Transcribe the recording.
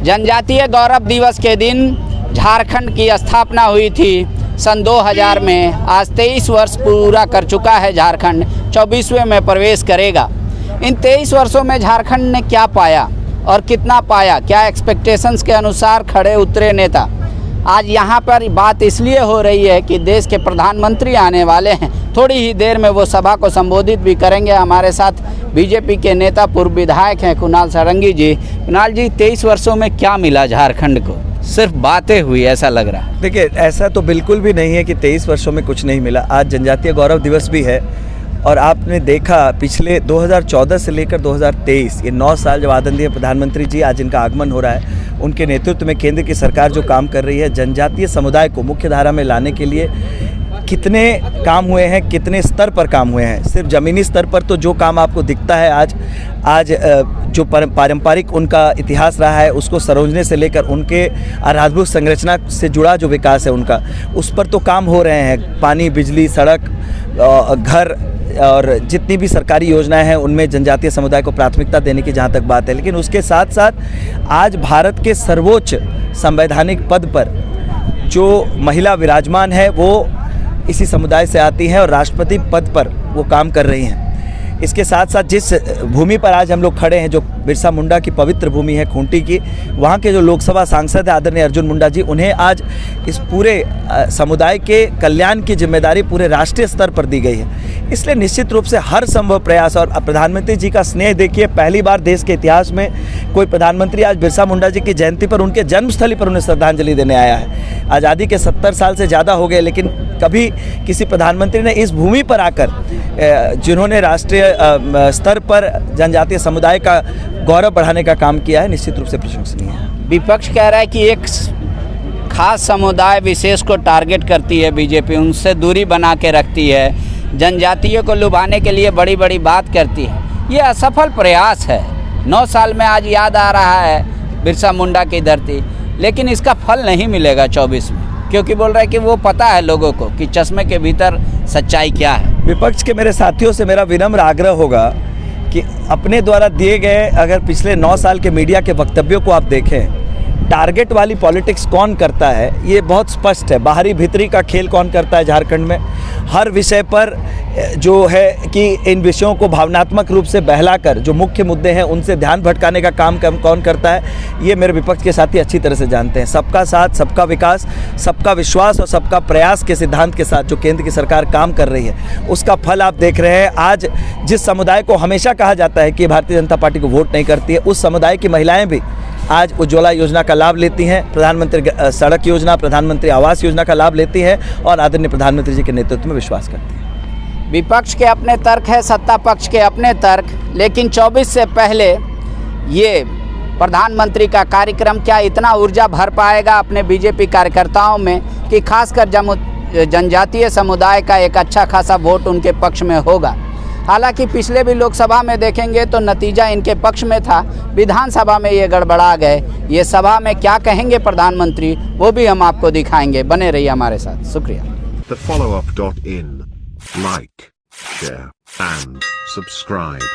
जनजातीय गौरव दिवस के दिन झारखंड की स्थापना हुई थी सन 2000 में। आज 23 वर्ष पूरा कर चुका है झारखंड, 24वें में प्रवेश करेगा। इन 23 वर्षों में झारखंड ने क्या पाया और कितना पाया, क्या एक्सपेक्टेशंस के अनुसार खड़े उतरे नेता। आज यहाँ पर बात इसलिए हो रही है कि देश के प्रधानमंत्री आने वाले हैं, थोड़ी ही देर में वो सभा को संबोधित भी करेंगे। हमारे साथ बीजेपी के नेता पूर्व विधायक हैं कुणाल सारंगी जी। कुणाल जी, 23 वर्षों में क्या मिला झारखंड को? सिर्फ बातें हुई ऐसा लग रहा है। देखिए, ऐसा तो बिल्कुल भी नहीं है कि 23 वर्षों में कुछ नहीं मिला। आज जनजातीय गौरव दिवस भी है और आपने देखा पिछले 2014 से लेकर 2023 ये 9 साल जब आदरणीय प्रधानमंत्री जी आज इनका आगमन हो रहा है, उनके नेतृत्व में केंद्र की सरकार जो काम कर रही है जनजातीय समुदाय को मुख्य धारा में लाने के लिए, कितने काम हुए हैं, कितने स्तर पर काम हुए हैं। सिर्फ ज़मीनी स्तर पर तो जो काम आपको दिखता है आज जो पारंपरिक उनका इतिहास रहा है उसको सरोजने से लेकर उनके आधारभूत संरचना से जुड़ा जो विकास है उनका, उस पर तो काम हो रहे हैं। पानी, बिजली, सड़क, घर और जितनी भी सरकारी योजनाएं हैं उनमें जनजातीय समुदाय को प्राथमिकता देने की जहां तक बात है। लेकिन उसके साथ साथ आज भारत के सर्वोच्च संवैधानिक पद पर जो महिला विराजमान है वो इसी समुदाय से आती हैं और राष्ट्रपति पद पर वो काम कर रही हैं। इसके साथ साथ जिस भूमि पर आज हम लोग खड़े हैं, जो बिरसा मुंडा की पवित्र भूमि है खूंटी की, वहाँ के जो लोकसभा सांसद हैं आदरणीय अर्जुन मुंडा जी, उन्हें आज इस पूरे समुदाय के कल्याण की जिम्मेदारी पूरे राष्ट्रीय स्तर पर दी गई है। इसलिए निश्चित रूप से हर संभव प्रयास, और प्रधानमंत्री जी का स्नेह देखिए, पहली बार देश के इतिहास में कोई प्रधानमंत्री आज बिरसा मुंडा जी की जयंती पर उनके जन्मस्थली पर उन्हें श्रद्धांजलि देने आया है। आज़ादी के 70 साल से ज़्यादा हो गए, लेकिन कभी किसी प्रधानमंत्री ने इस भूमि पर आकर जिन्होंने राष्ट्रीय स्तर पर जनजातीय समुदाय का गौरव बढ़ाने का काम किया है, निश्चित रूप से प्रशंसनीय है। विपक्ष कह रहा है कि एक खास समुदाय विशेष को टारगेट करती है बीजेपी, उनसे दूरी बना के रखती है, जनजातियों को लुभाने के लिए बड़ी बड़ी बात करती है। ये असफल प्रयास है। 9 साल में आज याद आ रहा है बिरसा मुंडा की धरती, लेकिन इसका फल नहीं मिलेगा 24 में, क्योंकि बोल रहा है कि वो पता है लोगों को कि चश्मे के भीतर सच्चाई क्या है। विपक्ष के मेरे साथियों से मेरा विनम्र आग्रह होगा कि अपने द्वारा दिए गए अगर पिछले 9 साल के मीडिया के वक्तव्यों को आप देखें, टारगेट वाली पॉलिटिक्स कौन करता है ये बहुत स्पष्ट है। बाहरी भीतरी का खेल कौन करता है झारखंड में, हर विषय पर जो है कि इन विषयों को भावनात्मक रूप से बहलाकर जो मुख्य मुद्दे हैं उनसे ध्यान भटकाने का काम कौन करता है, ये मेरे विपक्ष के साथी अच्छी तरह से जानते हैं। सबका साथ, सबका विकास, सबका विश्वास और सबका प्रयास के सिद्धांत के साथ जो केंद्र की सरकार काम कर रही है उसका फल आप देख रहे हैं। आज जिस समुदाय को हमेशा कहा जाता है कि भारतीय जनता पार्टी को वोट नहीं करती है, उस समुदाय की महिलाएं भी आज उज्ज्वला योजना का लाभ लेती हैं, प्रधानमंत्री सड़क योजना, प्रधानमंत्री आवास योजना का लाभ लेती हैं और आदरणीय प्रधानमंत्री जी के नेतृत्व में विश्वास करती हैं। विपक्ष के अपने तर्क है, सत्ता पक्ष के अपने तर्क, लेकिन 24 से पहले ये प्रधानमंत्री का कार्यक्रम क्या इतना ऊर्जा भर पाएगा अपने बीजेपी कार्यकर्ताओं में कि खासकर जनजातीय समुदाय का एक अच्छा खासा वोट उनके पक्ष में होगा। हालांकि पिछले भी लोकसभा में देखेंगे तो नतीजा इनके पक्ष में था, विधानसभा में ये गड़बड़ा गए। ये सभा में क्या कहेंगे प्रधानमंत्री वो भी हम आपको दिखाएंगे। बने रहिए हमारे साथ। शुक्रिया। The follow-up.in. Like, share, and subscribe.